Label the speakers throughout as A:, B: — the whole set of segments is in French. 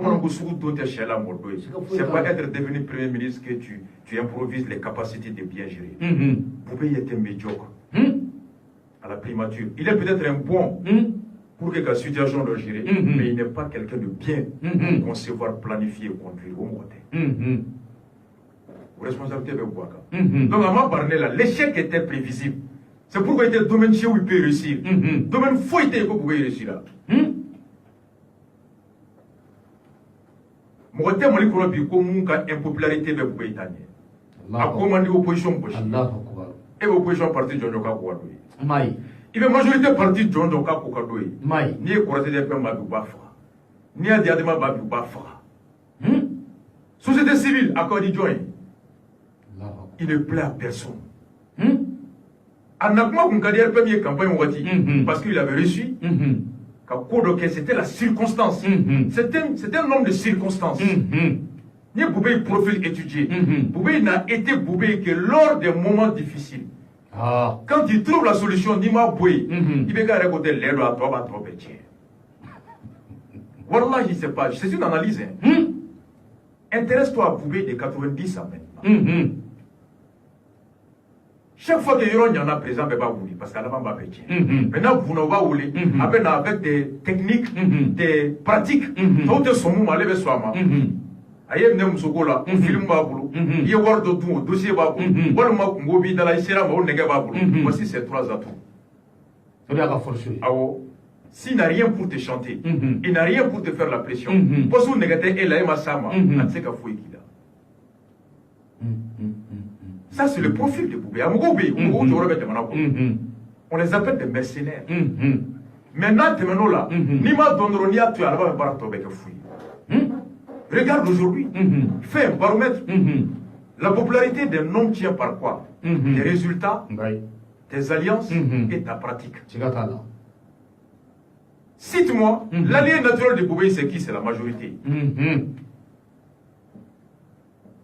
A: Comment c'est pas être devenu Premier ministre que tu improvises les capacités de bien gérer. Boubé était médiocre à la primature. Il est peut-être un bon pour que la situation le gérer, mais il n'est pas quelqu'un de bien pour concevoir, planifier et conduire au monde. Responsabilité de Bouaka. Donc, à ma barnée là, l'échec était prévisible. C'est pourquoi il était domaine chez où il peut réussir. Domaine faut il peut réussir là. Moi, je suis un peu comme impopularité de Boubaï Tani. A commandé l'opposition. Et l'opposition partie de John Doka Kouadoui. Il y a une majorité partie de John Doka Kouadoui. Ni le Coraté de Pemba Boubafa. Ni le Diadema Boubafa. Société civile, accord d'Idjoin. Il ne plaît à personne. Anakma Kunkadier première campagne parce qu'il avait reçu. C'était la circonstance. C'est un homme de circonstance. Ni Boubé profil étudié. Boubé n'a été Boubé que lors des moments difficiles. Quand il trouve la solution, ni ma Boubé, il va regarder l'air à toi, Wallah, je ne sais pas. C'est une analyse. Intéresse-toi à Boubé de 90 à maintenant. Chaque fois que il y en a présent, il va vous parce qu'à l'avant, va péter. Maintenant, vous n'avez pas voulu, avec des techniques, des pratiques, d'autres sont mots, allez, soima. Aïe, ne m'soko là, film babou, il y a word de tout, dossier babou, voilà, ma kumbobi, dans la sera, ma onega babou. Voici ces trois atouts. S'il n'a rien pour te chanter, il n'a rien pour te faire la pression, parce que vous négatez, et là, ma sama, on ne sait qu'à fouiller qui là. Ça, c'est le profil de Boubé. On les appelle des mercenaires. Maintenant, là, ni ma donneron ni à tu à la barre de fouille. Regarde aujourd'hui, fais un baromètre. La popularité d'un homme tient par quoi? Des résultats, tes alliances et ta pratique. Cite-moi, l'allié naturel de Boubé, c'est qui? C'est la majorité.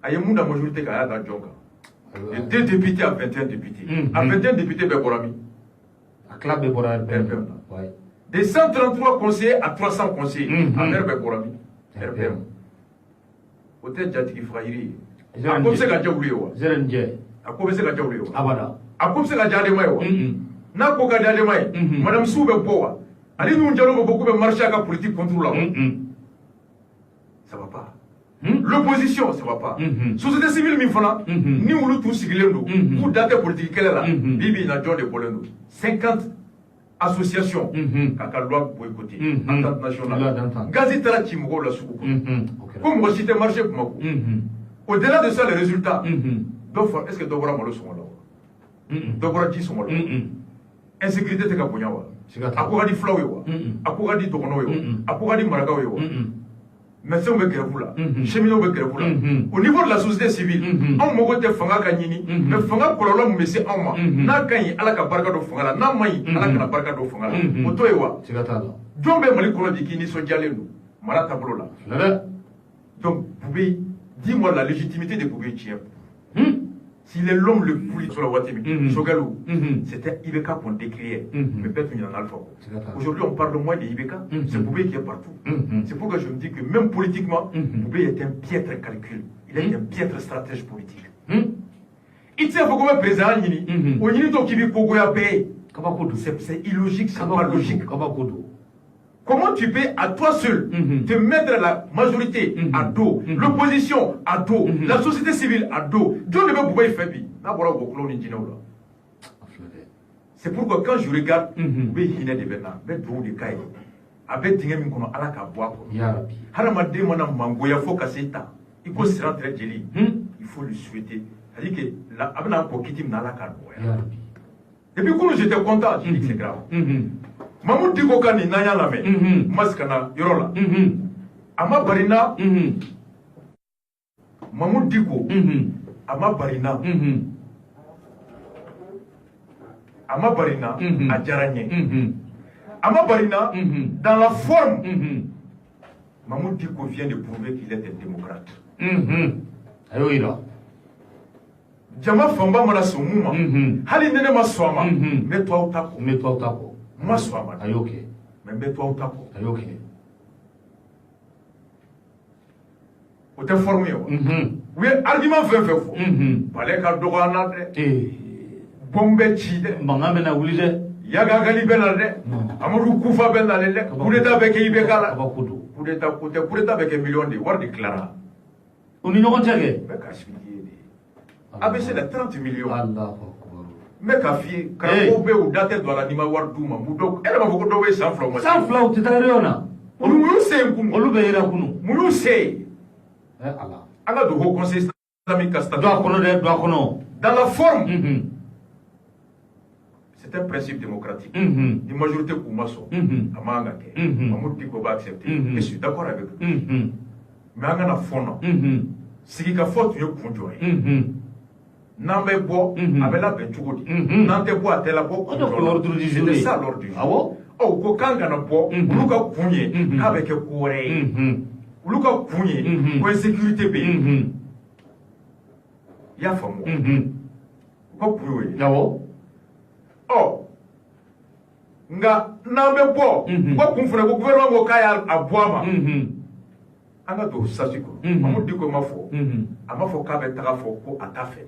A: Aïemouna, la majorité, qui a dans Djonga. De 2 députés à 21 députés. À 21 députés, Bekorami. De 133 conseillers à 300 conseillers. À Mer Bekorami. RPM. Peut-être Djatiki Frahiri. A comme c'est la Djaouléo. A comme c'est la Djaouléo. A comme c'est la Djademaïo. N'a pas Djademaï. Madame Soube Boa. Allez, nous avons beaucoup de marché à la politique contre là. Ça va pas. L'opposition, ça ne va pas. Société civile, ni ou tout sigilendo, pour date politique, quelle est là? Bibi n'a de Bolendo. 50 associations, à la loi boycottée, entente nationale. Gazitara Timoro la soukou. Comme moi, si tu marché pour moi. Au-delà de ça, les résultats, est-ce que Dobra Malo sont là? Dobra dit sont là. Insécurité, c'est Kaponyawa. Akouradi Flawewa. Akouradi Tokonoyo. Akouradi Maragawewa. Merci au Bekervoula, cheminot Bekervoula. Au niveau de la société civile, on m'a dit Fanga Kanini, mais Fanga Kololom, mais c'est en moi. N'a Kani, à la Kabarga de Fanga, n'a Maï, à la Kabarga de Fanga. Otoewa, Djombe Malikola di Kini Sodjalendo, Malatablola. Donc, Boubé, dis-moi la légitimité de Boubé Tchien. S'il est l'homme le plus sur la Watimi, Sogalou, c'était Ibeka qu'on décriait, mais peut-être qu'il y en a alpha. Aujourd'hui, on parle moins de Ibeka, c'est Boubé qui est partout. C'est pourquoi je me dis que même politiquement, Boubé est un piètre calcul, il est un piètre stratège politique. Il tient beaucoup de président, au niveau qui vit pour payer. C'est illogique, c'est pas logique. Comment tu peux à toi seul te mettre la majorité à dos, l'opposition à dos, la société civile à dos? C'est pourquoi quand je regarde il faut lui souhaiter. C'est-à-dire que depuis que j'étais content, j'ai dit que c'est grave. Mamoud Diko Kani Naya Lame, Maskana, Yorola. Ama Barina, Mamoud Diko, Ama Barina, Ama Barina, à Djaranye. Ama Barina, dans la forme, Mamoud Diko vient de prouver qu'il est un démocrate. Djama Famba Mala Somouma, Halinene Maswama, mets-toi au taco. Mets-toi au taco. Moi, sois mal. Mais mets-toi au taco. o tɛ forme ye wa u ye argument fɛn fɛn fɔ palais ka dɔgɔ an na dɛ bombe bɛ ci dɛ mankan bɛ na wuli dɛ Yagagali bɛ na dɛ Amadou Koufa bɛ nalen dɛ coup d'état bɛ kɛ IBK la coup d'état ko tɛ coup d'état bɛ kɛ million de wari de tilara u ni ɲɔgɔn cɛ kɛ bɛ ka expliquer de ABC la 30 millions n bɛ ka f'i ye karamɔgɔw bɛ u da tɛ don a la n'i ma wari d'u ma mun dɔw e yɛrɛ b'a fɔ ko dɔw bɛ san 2 ma san 2 u tɛ taa réunion na olu mun y'u se yen kunun olu bɛ yɛrɛ kunun mun y'u se yen ala an ka don Haut Conseil islamique ka statut don a kɔnɔ dɛ don a kɔnɔ dans la forme c'est un principe démocratique. Une majorité pour moi, à Mangake, Mahmoud Diko va accepter. Je suis d'accord avec eux. Mais on a un fond. Ce qui a fait, tu es pour toi. N'ambé bo, avec la benchugodi. N'ante bo à tel abo. C'est ça l'ordre du jour. Oh, quand on a bo, Luka Kounye, avec un courrier. Luka Kounye, pour insécurité pays. Y'a famo. Pourquoi pour oh nga nambe bo ko kumfuna ko gouvernement ko kaya abwama anga to sasiko Mahmoud Diko mafo amafo ka be taga fo ko atafe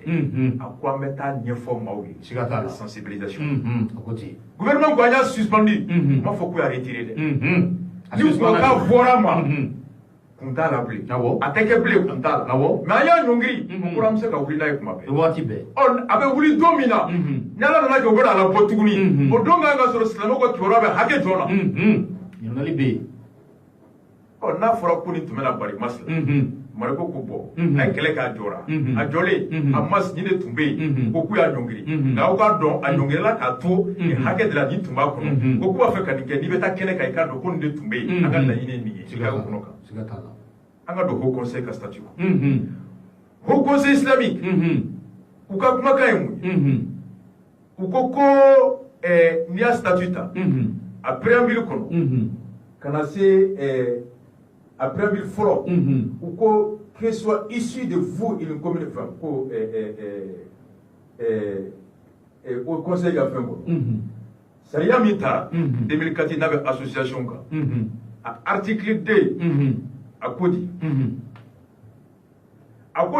A: akwa meta nyefo mawi sigata la sensibilisation akoti gouvernement ko anya suspendu mafo ko ya retirer de ni ko ka vorama kunta la blé ateke blé kunta la mais anya nyongri ko ramse ka wulila kuma be wati be on abe wuli domina nyala na ko bora la potuguni o donga nga soro islamo ko kiwara be hake jona nyonali be o na fora ko ni tumela bari masla mariko ko bo ay kele ka jora a jole a mas ni de tumbe ko ku ya nyongri na o ka don a nyongri la ka to hake de la ni tumba ko ko ku afa ka ni ke ni beta kele ka ka do ko ni de tumbe anga la yine ni siga ko no ka siga tala anga do Haut Conseil ka statut ko Haut Conseil islamique ou ka kuma kay mu ukoko ni a statuta a préambule kono kana se a préambule folo uko que soit issu de vous une commune femme ko au conseil de fin ko sariya mita 2004 n'avait association ka article 2 a kodi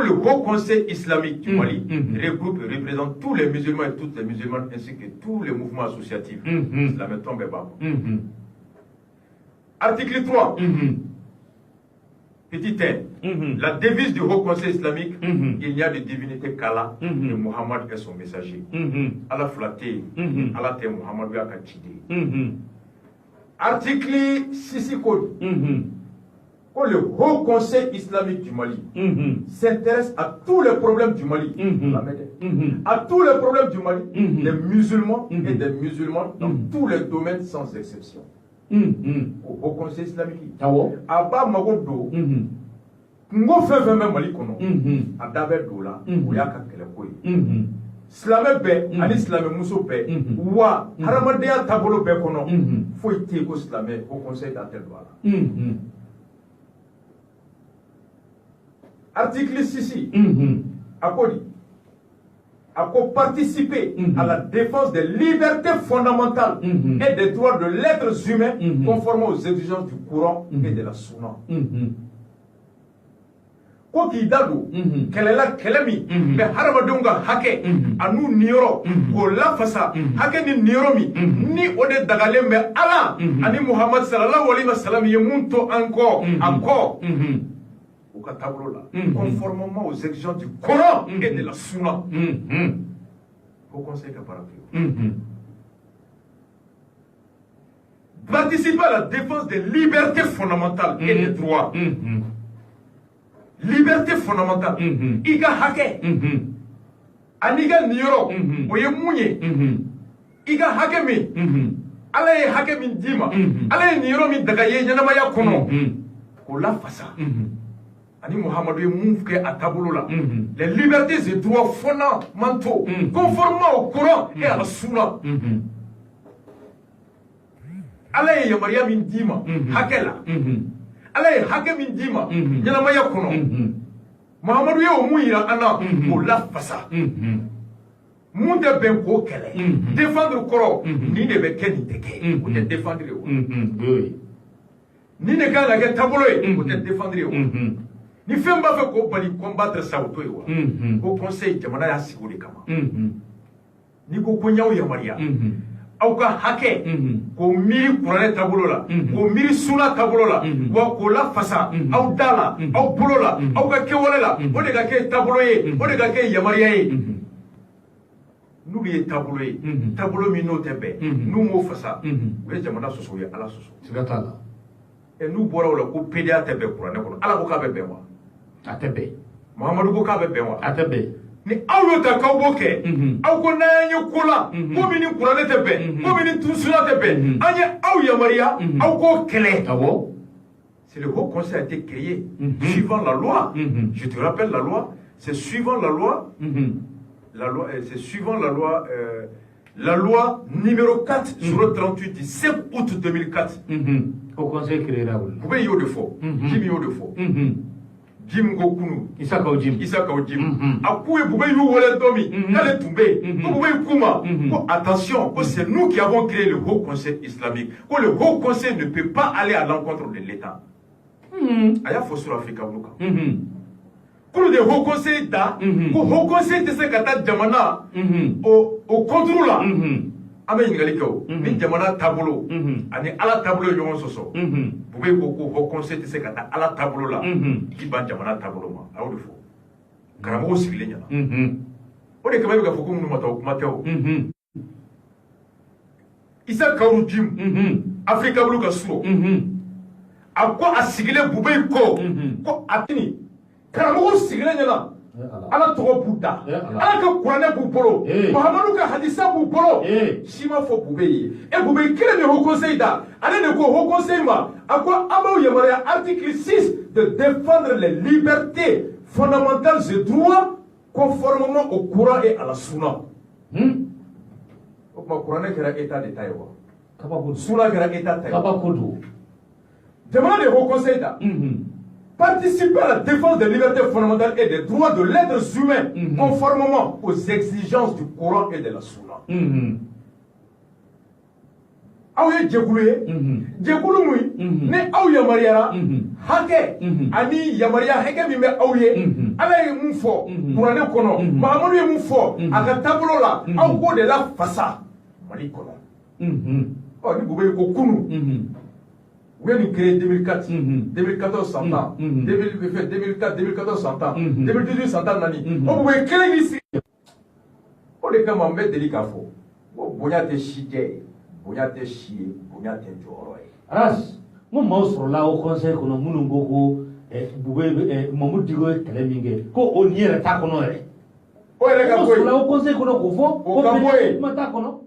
A: le Haut Conseil islamique du Mali regroupe et représente tous les musulmans et toutes les musulmanes ainsi que tous les mouvements associatifs. La tombe Article 3. Petit 1. La devise du Haut Conseil islamique, il n'y a de divinité qu'Allah et Muhammad est son messager. Allah flatté, Allah te Muhammad a kachide. Article 6 code. Le Haut Conseil islamique du Mali s'intéresse à tous les problèmes du Mali, à tous les problèmes du Mali, des musulmans et des musulmanes dans tous les domaines sans exception. Au Haut Conseil islamique, Abba Magodo, Ngo fait Mali kono, Adabe Dola, Oyaka Kelekoy. Slamé be, ani slamé muso be, wa, Haramadea Tabolo be kono, faut y ko slamé au Conseil d'Anteldoala. Article 6, a participer à la défense des libertés fondamentales et des droits de l'être humain conformément aux exigences du Coran et de la Sunna. Quoi qu'il dado, quelle est la kelemi, mais haramadunga hake, anu niro, ko la fasa, hake ni niromi, ni ode dagale me ala, ani Muhammad sallallahu alayhi wa sallam yemunto encore. Conformément aux exigences du Coran et de la Sunna. Au Conseil de participer à la défense des libertés fondamentales et des droits. Liberté fondamentale. Iga hake. Aniga niro. Oye mounye. Iga hake mi. Alaye hake min dima. Alaye niro min dagaye nyanamaya kono. Kola fasa. Ani Muhammadu moufke à taboulola. Les libertés et droits fondamentaux, conformément au Coran et à la Sunna. Alaye Yamaria min dima, hakela. Alaye hake min dima, nyanamaya kono. Muhammadu ye omouira ana, ou la fasa. Moun de ben ko kele. Défendre le Coran, ni de beke ni teke. Ou de défendre le Ni ne kan la ke tabouloye, ou de défendre le ni fɛn b'a fɛ k'o bali combattre sa o to ye wa o conseil jamana y'a sigi o de kama ni ko ko ɲaw yamaruya aw ka hakɛ k'o miiri kuranɛ taabolo la k'o miiri suna taabolo la wa k'o lafasa aw da la aw bolo la aw ka kɛwale la o de ka kɛ taabolo ye o de ka kɛ yamaruya ye n'olu ye taabolo ye taabolo min n'o tɛ bɛn n'u m'o fasa u ye jamana sɔsɔ u ye ala sɔsɔ siga t'a la n'u bɔra o la ko PDA tɛ bɛn kuranɛ kɔnɔ ala ko k'a bɛ bɛn wa a tɛ bɛn Muhamadu ko k'a bɛ bɛn wa a tɛ bɛn ni aw y'o ta k'aw b'o kɛ aw ko n'an ye ko la ko min ni kuranɛ tɛ bɛn ko min ni suna tɛ bɛn an ye aw yamaruya aw k'o kɛlɛ awɔ c'est le haut conseil a été créé suivant la loi je te rappelle la loi c'est suivant la loi c'est suivant la loi numéro 4 sur 38 du 5 août 2004 au conseil créé là vous pouvez y aller de faux Jim y aller de faux Jim Gokunu Isaka Jim a coué vous pouvez y aller domi n'allez tomber vous pouvez kuma attention c'est nous qui avons créé le haut conseil islamique que le haut conseil ne peut pas aller à l'encontre de l'État aya fo sur Afrique Luka pour le haut conseil da ko haut conseil de ce kata jamana au contrôle là ame ngali ko ni jamana tabolo ani ala tabolo yon soso bube ko haut conseil de ce kata ala tabolo là ki ban jamana tabolo ma awu fo karamo sigile nyana o de kamabe ka fo ko munu mataw isa kawu jim Afrique bulu ka suro akwa asigile bube ko atini karamɔgɔw sigilen ɲɛna ala tɔgɔ b'u da ala ka kuranɛ b'u bolo Muhamadu ka hadisa b'u bolo si ma fɔ bube ye bube kelen de haut conseil da ale de ko haut conseil ma a ko an b'aw yamaruya article 6 de défendre les libertés fondamentales et droits conformément au Coran et à la Sunna o kuma kuranɛ kɛra état de ta ye wa Sunna kɛra état ta ye kabako don jamana de haut conseil da participer à la défense des libertés fondamentales et des droits de l'être humain conformément aux exigences du Coran et de la Sunna. Aw ye jɛkulu ye jɛkulu mun ni aw yamaruyara hakɛ ani yamaruya hakɛ min bɛ aw ye ala ye mun fɔ kuranɛ kɔnɔ Mahamadu ye mun fɔ a ka taabolo la aw k'o de la fasa Mali kɔnɔ ni bube ko kunu oui, nous créons 2004, 2014 100 ans, 2004, 2014 100 ans, 2018 100 ans nani. On pouvait créer ici. On est comme un maître de l'icafo. Bonya te chité, bonya te chié, bonya te joroy. Ras, mon mot sur là au conseil qu'on a mounou beaucoup, boubé, mamou digo telemingue, ko on y est ta kono. Oh, il est sur là au conseil qu'on a koufo, au kamboé, mata kono.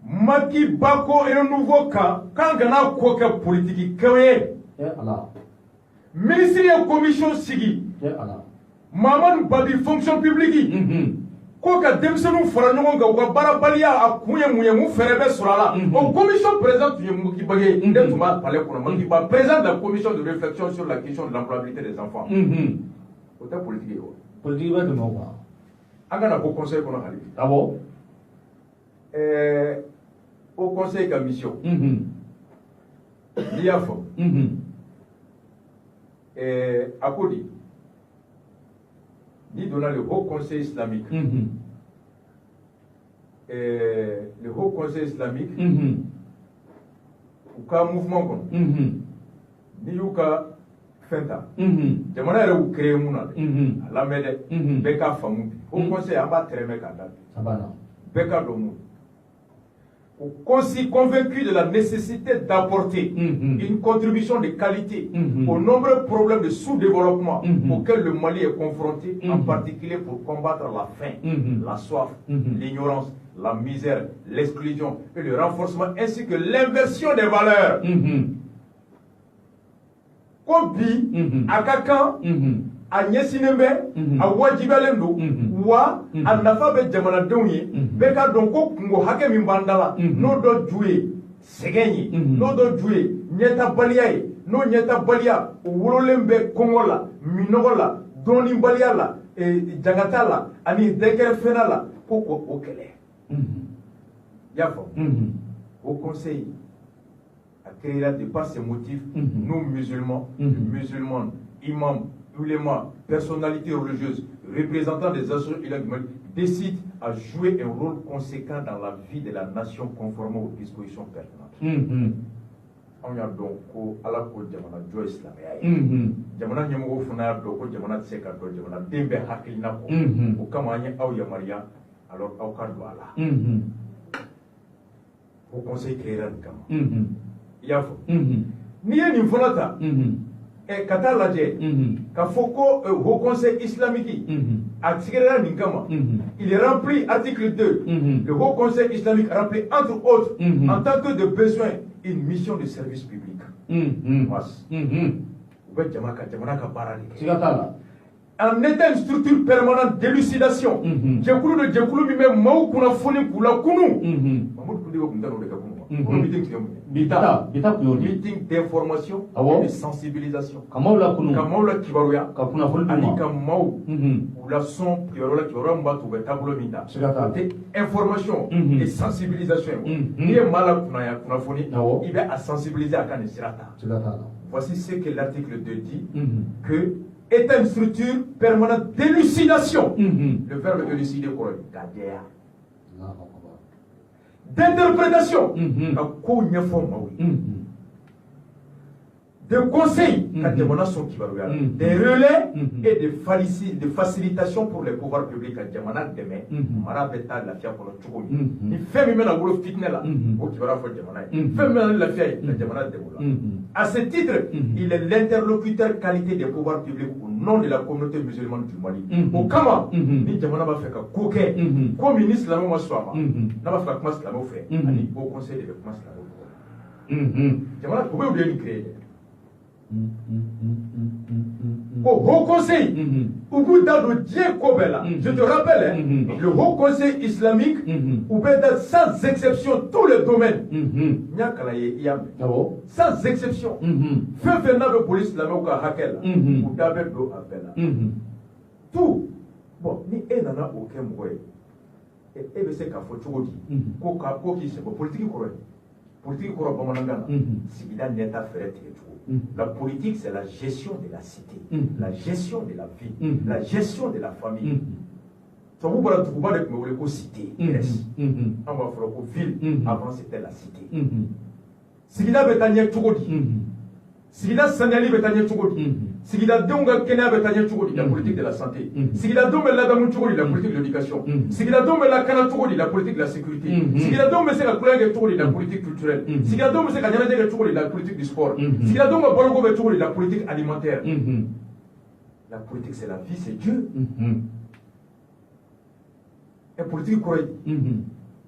A: Maki Bako est un nouveau cas quand on a quoi politique créé. Ministère et commission sigi. Maman Babi fonction publique. Quoi que Demsenou Faranon Gawa Barabalia a Kouyamouya Ferebe Solala. En commission présente Mouki Bagé, Ndetuma Palais pour Makiba, présente la commission de réflexion sur la question de l'employabilité des enfants. Côté politique. Politique de Mawa. Agana au conseil qu'on a allé. Ah bon? Au conseil de mission, l'IAF, à Kodi, ni donnant le haut conseil islamique, le haut conseil islamique, ou qu'un mouvement, ni ou qu'un fenta, jamana yɛrɛ y'u créé mun na dɛ, a lamɛn dɛ, bɛɛ k'a faamu bi, haut conseil an b'a tɛrɛmɛ k'a da, bɛɛ k'a dɔn mun. Aussi convaincu de la nécessité d'apporter une contribution de qualité aux nombreux problèmes de sous-développement auxquels le Mali est confronté, en particulier pour combattre la faim, la soif, l'ignorance, la misère, l'exclusion et le renforcement, ainsi que l'inversion des valeurs. Kobi, Akakan, a ɲɛsinnen bɛ a wajibiyalen don wa a nafa bɛ jamanadenw ye bɛɛ ka dɔn ko kungo hakɛ min b'an da la n'o dɔ ju ye sɛgɛn ye n'o dɔ ju ye ɲɛtabaliya ye n'o ɲɛtabaliya o wololen bɛ kɔngɔ la minɔgɔ la dɔnnibaliya la jagata la ani dɛnkɛrɛfɛna la ko o kɛlɛ i y'a faamu au conseil a créé de par ces motifs nous musulmans musulmanes imams, ulémas, personnalités religieuses, représentants des associations islamiques décident à jouer un rôle conséquent dans la vie de la nation conformément aux dispositions pertinentes. On a donc à la côte de la joie islamique. Jamana nyamoko funa do ko jamana tseka do jamana dembe hakilina ko o kama anya aw ya maria alors aw kan do ala au conseil créera kama yafo ni ni fonata e kata laje ka foko au conseil islamique a tigera ni kama il est rempli article 2 le haut conseil islamique remplit entre autres en tant que de besoin une mission de service public en étant une structure permanente d'élucidation, meeting d'information et de sensibilisation. Information et sensibilisation. Il va à sensibiliser à voici ce que l'article 2 dit, que est une structure permanente d'élucidation. Le verbe élucider, d'interprétation, de conseils, des relais et de facilitation pour les pouvoirs publics à Djamana demain. Marabeta la fia pour le Tchoukoui. Il fait même la boule fitnella au Kibara for Djamana. Il fait même la fia la Djamana de Boula. À ce titre, il est l'interlocuteur qualité des pouvoirs publics au nom de la communauté musulmane du Mali. Au Kama, ni Djamana va faire Kouké, comme ministre la Moma Swama, n'a pas fait Kmas Lamo fait, ni au conseil de Kmas Lamo. Djamana pouvait oublier de créer. Au Haut Conseil, au bout d'un Dieu Kobela, je te rappelle, le Haut Conseil islamique, où sans exception tous les domaines, sans exception, fait de police islamique ou Hakel, ou d'Abel do Abela. Tout, bon, ni un n'a aucun moyen. Et c'est qu'à Fotchodi, qui c'est politique correcte. Politique correcte, c'est qu'il a n'est à faire. La politique, c'est la gestion de la cité, la gestion de la vie, la gestion de la famille. Si vous voulez que cité, on va faire ville, avant c'était la cité. Si vous avez Betania Tchoukoudi, si vous avez Sanyali Betania Tchoukoudi, si vous avez Donga Kenya Betania Tchoukoudi, la politique de la santé, si vous avez Donga Ladamou Tchoukoudi, la politique de l'éducation, si vous avez Donga la Kana Tchoukoudi, la politique de la sécurité, si vous avez Donga la Koulanga Tchoukoudi, la politique culturelle, si vous avez Donga la Tchoukoudi, la politique du sport, si vous avez Donga Bologo Tchoukoudi, la politique alimentaire. La politique, c'est la vie, c'est Dieu. Et politique correcte.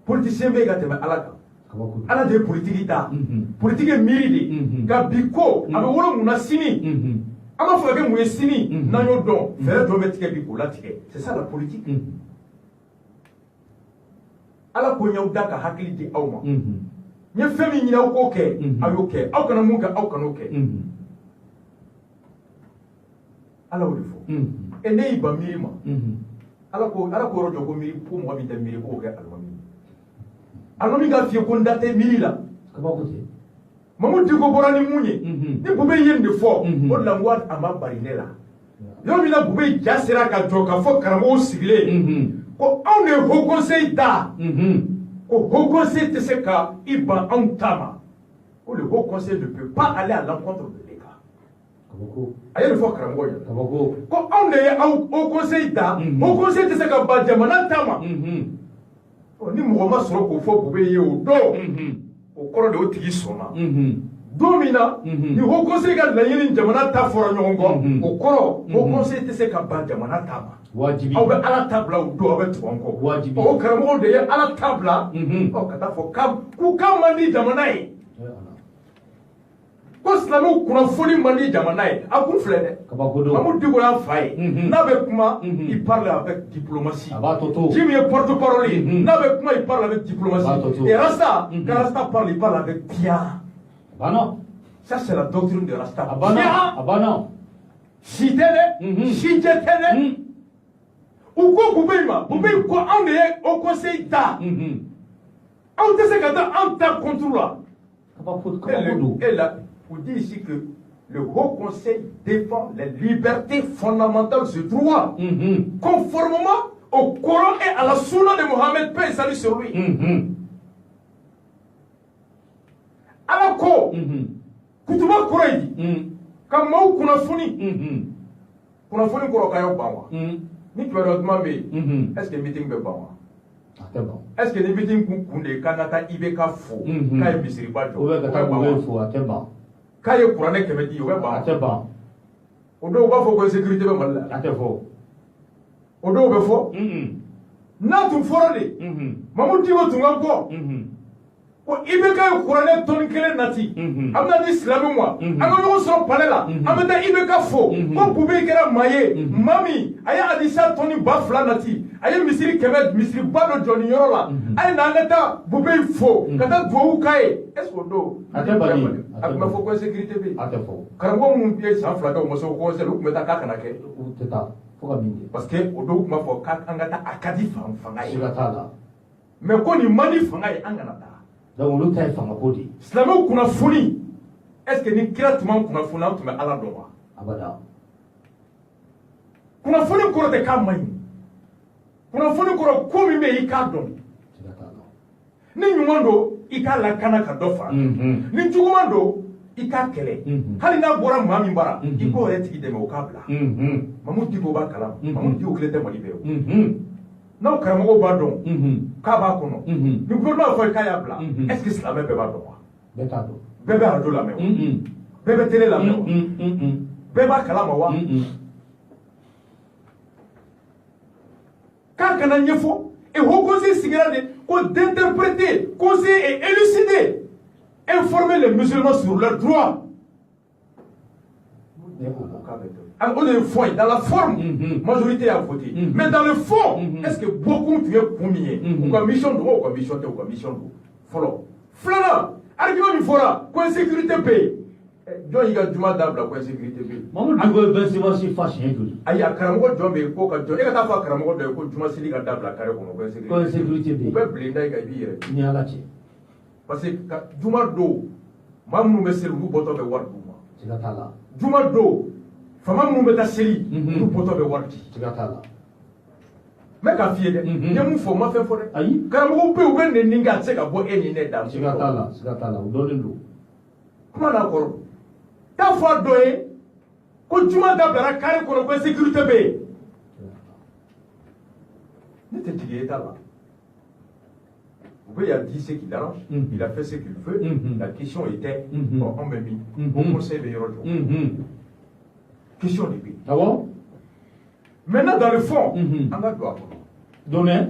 A: Politicien Bega Teme Alaka. Ala de politique da. Politique miride. Kabiko, avec Wolo Mounasini. Ama Fagé Mouessini, Nanyo Don, faire domestique Biko, la tige. C'est ça la politique. Ala Konya Daka Hakili di Auma. Nye femi nyina okoke, ayoke, aukana munga, aukanoke. Ala Odifo. Et Neiba Mirima. Ala ko rojo ko miri ko mo bi miri ko ke almami ga fi ko ndate miri la mamu diko borani munye ni bube yende fo o la ngwa ama barinela yo mi na bube jasira ka joka fo karamo sigle ko on est haut conseil da ko haut conseil te se ka iba on tama ko le haut conseil ne peut pas aller à l'encontre de aye le fo karambo ya ko on est au conseil da au conseil de ce ka ba jamana tama ni mo ma soro ko fo bube ye o do o koro de o tigi sona domina ni au conseil ga la yeli jamana ta foro nyongo o koro au conseil de ce ka ba jamana tama wajibi aw be ala tabla o do abe tonko wajibi o karambo de ala tabla o kata fo kam ku kam mandi jamana yi ko silamɛw kunnafoni man di jamana ye a kun filɛ dɛ Mamadou Diko y'a fa ye n'a bɛ kuma il parle avec diplomatie Jim ye porte-parole ye n'a bɛ kuma il parle avec diplomatie et Rasta quand Rasta parle il parle avec bien ça c'est la doctrine de Rasta bien si tɛ dɛ si jɛ tɛ dɛ u ko Bubey ma Bubey ko anw de ye au conseil da anw tɛ se ka taa an ta contre la et là. Vous dites ici que le Haut Conseil défend les libertés fondamentales de droit, conformément au Coran et à la Sunna de Mohammed, paix et salut sur lui. Alors quoi, kutuba Koraïdi, comme moi kunafuni koro kayo bawa. Ni tu as demandé, est-ce que le meeting est bawa? Est-ce que le meeting kunde kanata ibeka fo, kaye misiri bajo? Kaye kurane kemedi yowe bawa. Odo ba fo ko sécurité be malla. Odo be fo? Na tu forade. Mamu diwo tunga ko. Ko ibeka kurane ton kele nati. Amna di islamu moi. Anga yo so palela. Amna ibeka fo. Ko bube kera maye. Mami aya adisa toni bafla nati. Aye misiri kebed misiri bado joni yorola. Aye na ngata bube fo. Kata dwo kaye. Est-ce que do? Akuma fo ko sécurité be. Karango mun biye san fla ka mo so ko se lu kumeta ka kana ke. Parce que odo kuma fo ka angata akadi fanga yi. Mais ko ni mani fanga yi angana ta.
B: Donc le taille fanga podi.
A: Islamu kuna funi. Est-ce que ni kira tuma kuna funa tuma ala do wa?
B: Abada.
A: Kuna funi ko de ka mai. Kuna funi ko ko mi me ika don. Ni nyumando ika la kana ka dofa. Ni jugumando ika kele. Hali na bora mami bara. Iko etiki de me okabla. Mamu dibo ba kala. Mamu dibo klete mali be. Non karamogo ba don. Ka ba kono. Ni gouvernement fo kaya bla. Est-ce que cela be ba do wa?
B: Beta do.
A: Bebe a do la me. Bebe tele la me. Beba kala ma wa. Quand on a une fois, et au conseil d'interpréter, conseiller et élucider, informer les musulmans sur leurs droits. On est foi, dans la forme, majorité a voté. Mais dans le fond, est-ce que beaucoup tu es premier? Ou comme mission de ou comme mission de ou comme mission de follow. Flana, argument il fera, quoi sécurité paye. Donc il y a du mal d'abla quoi sécurité paye.
B: Maman tu veux bien savoir si fâche un peu.
A: Aïe, à Karamogo Djombe, quoi que tu aies ta Karamogo de quoi du mal si les d'abla carré
B: quoi sécurité paye.
A: Vous pouvez blinder gabi.
B: Ni à la tche.
A: Parce que du mal d'eau, maman me sert vous boto be wardu.
B: C'est la tala.
A: Du mal d'eau. Fama mun beta seli du poto be warti
B: tigatala
A: me ka fie de ne mu fo ma fe fo de
B: ayi
A: karamogo pe ube ne ninga se ka bo eni ne da
B: tigatala u dole ndo
A: kuma na koro ta fo doye ko juma da bara kare ko ko sécurité be ne te tige ta là il a dit ce qu'il arrange, il a fait ce qu'il veut. La question était, on m'a mis au conseil de Yorojo. Question de pays.
B: Ah bon?
A: Maintenant, dans le fond, on va doit
B: donner.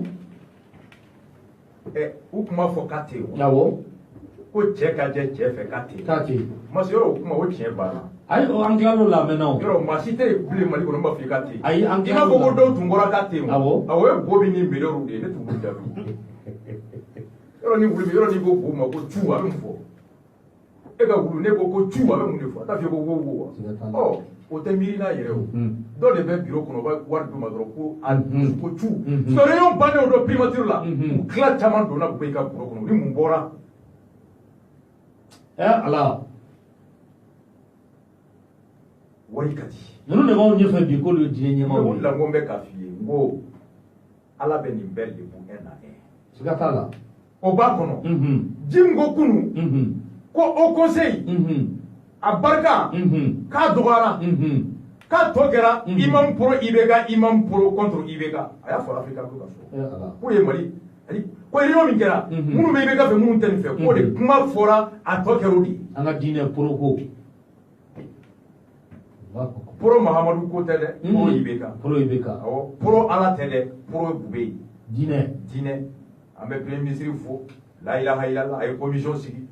A: Et où comment faut cater?
B: Ah bon?
A: Où check à jet fait cater.
B: Cater.
A: Moi, c'est où comment où tient pas.
B: Aïe, en clair là maintenant.
A: Yoro, ma cité plus mal qu'on m'a fait cater.
B: Aïe, en clair.
A: Il m'a beaucoup d'autres qui m'ont cater.
B: Ah bon?
A: Ah ouais, bobini meilleur ou des tout le monde. Yoro ni voulu, yoro ni beaucoup, ma beaucoup tout à l'enfant. Et quand vous n'avez beaucoup tout à l'enfant, t'as fait beaucoup. Oh. O te mirina yere o do le be bureau kono ba war do madro ko an ko tu so réunion bane o do primature la kla chaman do na be ka bureau kono ni mun bora
B: ala
A: wari kati
B: nous ne vont pas faire du coup le dîner
A: mo la ngombe ka fie ngo ala be ni belle bu ena
B: tigatala
A: o ba kono jimgo kunu ko au conseil a barka ka dogara ka tokera imam pro ibega imam pro contre ibega aya fora afrika ko ka ko ye mali ko riyo min kera munu be ibega fe munu ten fe ko de kuma fora a tokero di
B: anga dine pro ko
A: pro mahamadu ko tede pro ibega o pro ala tede pro bube dine ambe premier ministre fo la ilaha illallah ay commission sigi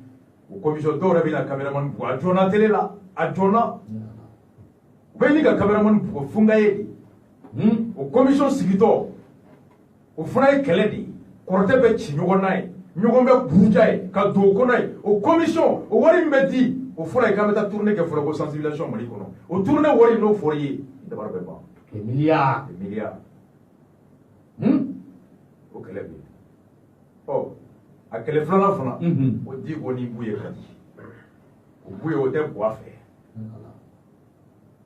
A: o commission dɔw yɛrɛ bɛ na cameraman bugɔ a jɔnna télé la a jɔnna u bɛ ɲini ka cameraman bugɔ funga ye de o commission sigitɔ o fana ye kɛlɛ de ye kɔrɔtɛ bɛ ci ɲɔgɔn na ye ɲɔgɔn bɛ buruja ye ka don o kɔnɔ ye o commission o wari min bɛ di o fɔra ye k'an bɛ taa tournée kɛ fɔlɔ ko sensibilisation mali kɔnɔ o tournée wari n'o fɔra ye dabara bɛ ban
B: milliards
A: o kɛlɛ bɛ yen ɔ a kɛlɛ filanan fana o di ko ni bu ye ka di o bu ye o tɛ bu a fɛ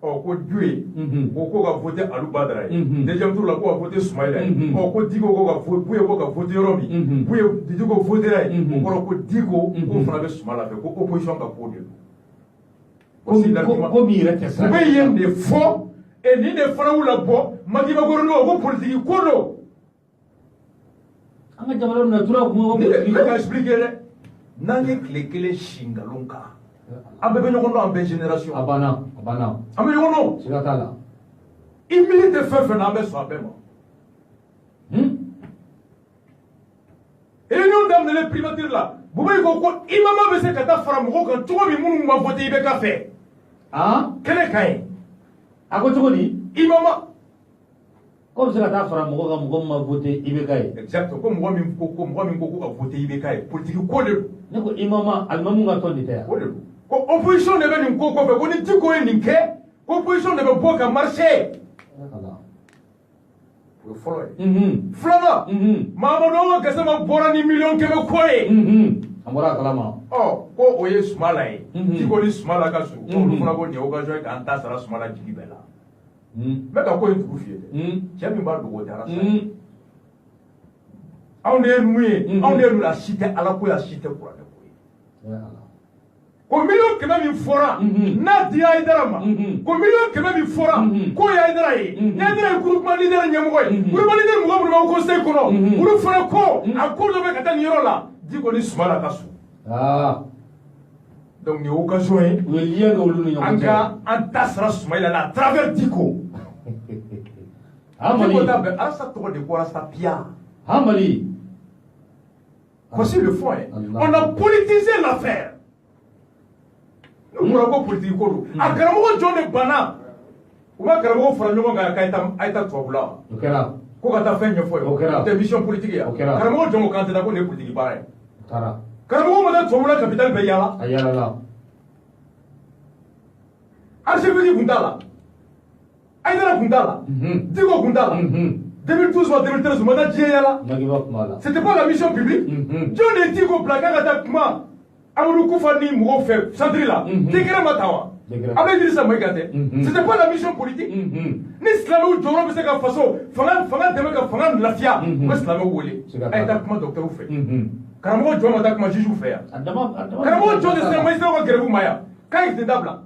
A: ko Due ko ka voter Alou Badara deuxième tour la ko voter Soumaïla ko Diko ko ka voter ko ka voter Romi Bouye Diko voter ko Diko ko fana be Soumala fe ko opposition ka ko de
B: ko mi rete sa
A: be yem de fo et ni de fana wula bo Madiba Gourounou ko politique ko do
B: anga jamana na tura ko mo
A: ka expliquer nange klekele shingalonka ambe be ñogondo ambe génération
B: abana
A: ambe ñogondo
B: sigatala
A: il milite fefe na ambe so ambe mo réunion d'amne le primature là bubay ko imama be se kata fara mo ko to mi munu ma voter ibe ka fe kele kay
B: ako to ni
A: imama
B: ko se kata fara mo ko ma voter ibe kay
A: exact ko mo mi ko ka voter ibe kay politique ko de
B: ne ko imama almamu nga to dite
A: ko de ko opposition ne be ni ko fe ko ni Diko e ni ke ko opposition ne be bo ka marcher ko follow flama Mamadou ga sama bora ni million kebe koye
B: amora kalama
A: ko oye Soumala e Diko ni Soumala ka su ko fana ko ni occasion ka anta sara Soumala jigi bela me ka ko en fie cɛ min b'a dogo dara sa anw de ye numu ye anw de ye nu la si tɛ ala ko ya si tɛ kuranɛ ko ye ko miliyɔn 100 min fɔra n'a di Haidara ma ko miliyɔn 100 min fɔra ko ye Haidara ye ni Haidara ye groupement leader ɲɛmɔgɔ ye groupement leader mɔgɔ minnu b'aw conseil kɔnɔ olu fana ko a ko dɔ bɛ ka taa nin yɔrɔ la Diko ni Soumala ka so donc nin ye occasion ye
B: u ye lien kɛ olu ni ɲɔgɔn cɛ
A: an ta sara Soumaïla la à travers Diko
B: Amali
A: Alasa tɔgɔ de bɔra sa Pia
B: Amali
A: voici le fond on a politisé l'affaire nous bɔra ko politique ko do a karamɔgɔ jɔn de banna u ma karamɔgɔ fara ɲɔgɔn kan k'a ye taa tubabula
B: o kɛra
A: ko ka taa fɛn ɲɛfɔ ye o tɛ mission politique ye karamɔgɔ jɔn ko k'an tɛ taa ko nin ye politique baara ye karamɔgɔ ma taa tubabula capitale bɛ yaala
B: a yaalala
A: archevêque kun t'a la Haidara kun t'a la Diko kun t'a la 2012 ou 2013 ma taa diɲɛ yaala c'était pas la mission publique jɔn de Diko bila k'a ka taa kuma Amadou Koufa ni mɔgɔw fɛ centre la décret ma ta wa a bɛ Idrissa Maïga tɛ c'était pas la mission politique ni silamɛw jɔyɔrɔ bɛ se ka faso fanga dɛmɛ ka fanga lafiya u bɛ silamɛw wele a ye taa kuma docteur fɛ karamɔgɔ jɔn ma taa kuma juge fɛ yan karamɔgɔ jɔn de sera magistrat ka grève ma yan k'a ye sen dabila